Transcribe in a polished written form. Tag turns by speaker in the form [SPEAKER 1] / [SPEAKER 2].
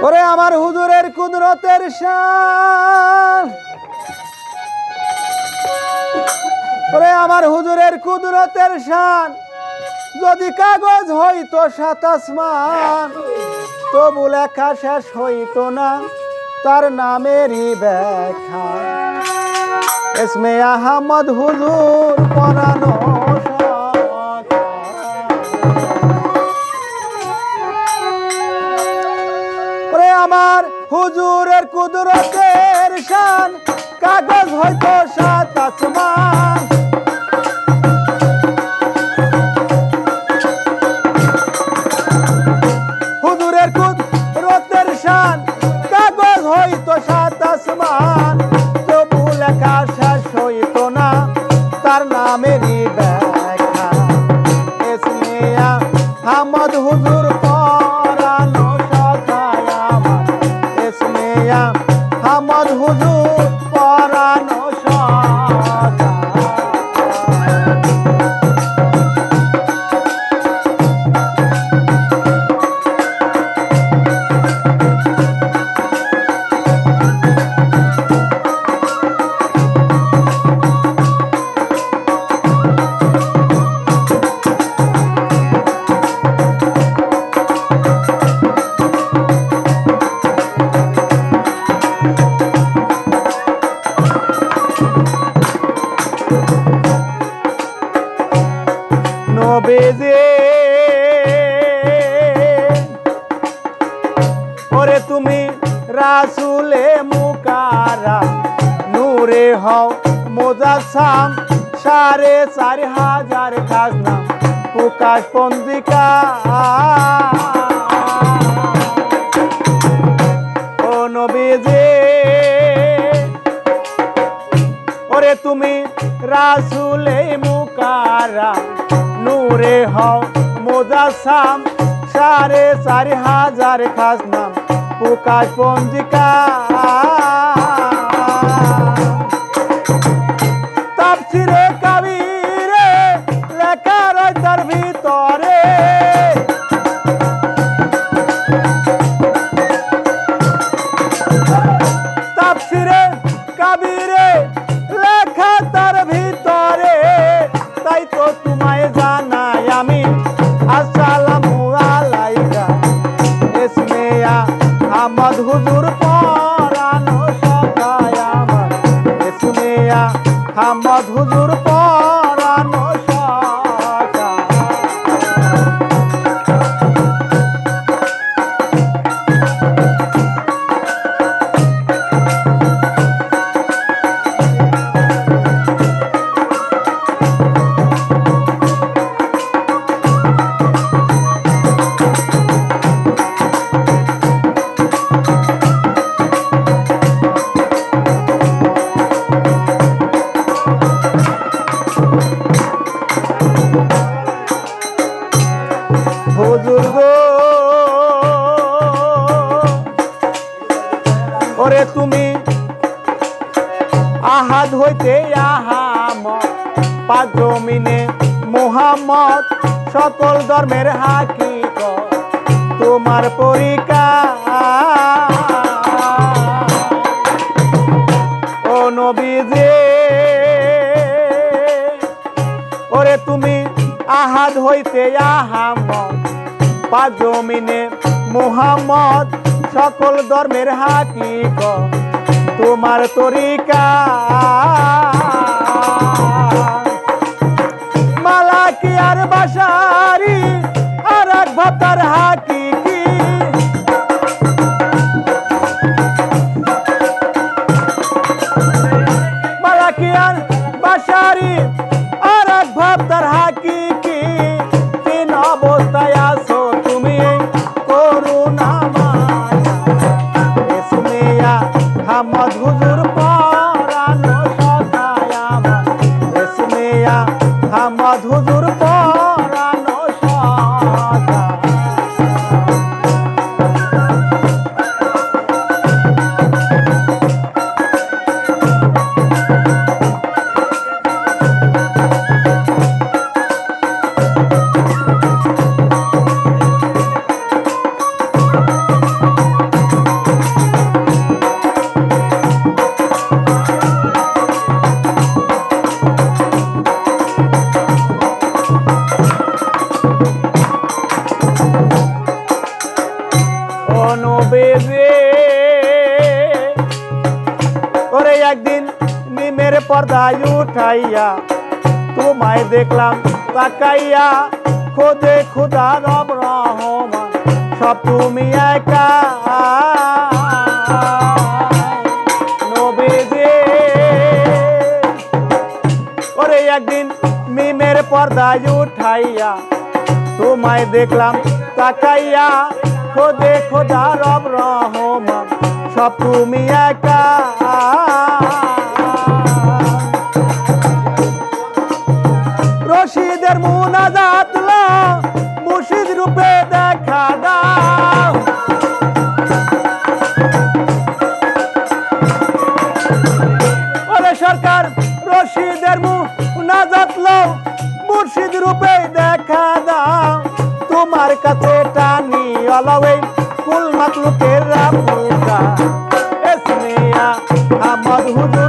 [SPEAKER 1] ওরে আমার হুজুরের কুদরতের শান, ওরে আমার হুজুরের কুদরতের শান, যদি কাগজ হইতো সাত আসমান, তবু লেখা শেষ হইতো না তার নামেরই ব্যাখ্যা। ইসমে আহমদ হুজুর পরানো আমার হুজুরের কুদরতের শান, কাগজ হয়তো সাত আসমান, হুজুরের কুদরতের শান, কাগজ হয়তো সাত আসমান, তবু লেখা শেষ হইতো না তার নামেরই ব্যাখ্যা। ইসমে আহমদ হুজুর পরানো আহমদ হুজুর পরানো নবীজি, ওরে তুমি রাসূলে মুকাররম, নূরে হও মুজাসসাম, ৪,৫০০০ খাজনা প্রকাশ পঞ্জিকা। ও নবীজি, ওরে তুমি রাসূলে মুকাররম, নূরে হও মুজাসসাম, ৪,৫০০০ খাজনা প্রকাশ পঞ্জিকা। তাফসীরে কাবীরে লেখা রয় তার ভিতরে, তাফসীরে কাবীরে লেখা তার ভিতরে, তাই তো তোমায় জানাই আমি আসসালামু আলাইকা। ইসমে আহমদ হুজুর পরানো সখায় আমার, ইসমে আহমদ হুজুর পরানো সখা। হুজুর গো, ওরে তুমি আহাদ হইতে আহামদ, পাক জমিনে মুহাম্মদ, সকল ধর্মের হাকিকত তোমার পরিকার। ও নবীজি, ওরে তুমি আহাদ হইতে আহামদ, পাক জমিনে মুহাম্মদ, সকল ধর্মের হাকিকত তোমার তরিকা। মালাকি আর বাশারি আর এক ভাতার হাকিকি, মালাকি আর বাশারি আর এক ভাতার হাকিকি। তিন অবস্থায় আছো তুমি করুণাময়। ইসমে আহমদ হুজুর পরানো সখায় আমার, ইসমে আহমদ হুজুর পরানো সখা। নবীজি ওরে একদিন নিমের পর্দায় উঠাইয়া তোমায় দেখলাম তাকাইয়া খোদে খুদা রব রহমান সব তুমি একা নবীজি ওরে একদিন মিমের পর্দায় উঠাইয়া তোমায় দেখলাম তাকাইয়া খোদে খোদা রব রহমান সব তুমি একা রশিদের মুনাজাত লাও মুর্শিদ রূপে দেখা দাও ওরে সরকার রশিদের মুনাজাত লাও মুর্শিদ রূপে দেখা দাও তোমার কাছে টানি অলওয়ে কুল মাতলুকের রাপুকা এসমিয়া আহমদ হুজুর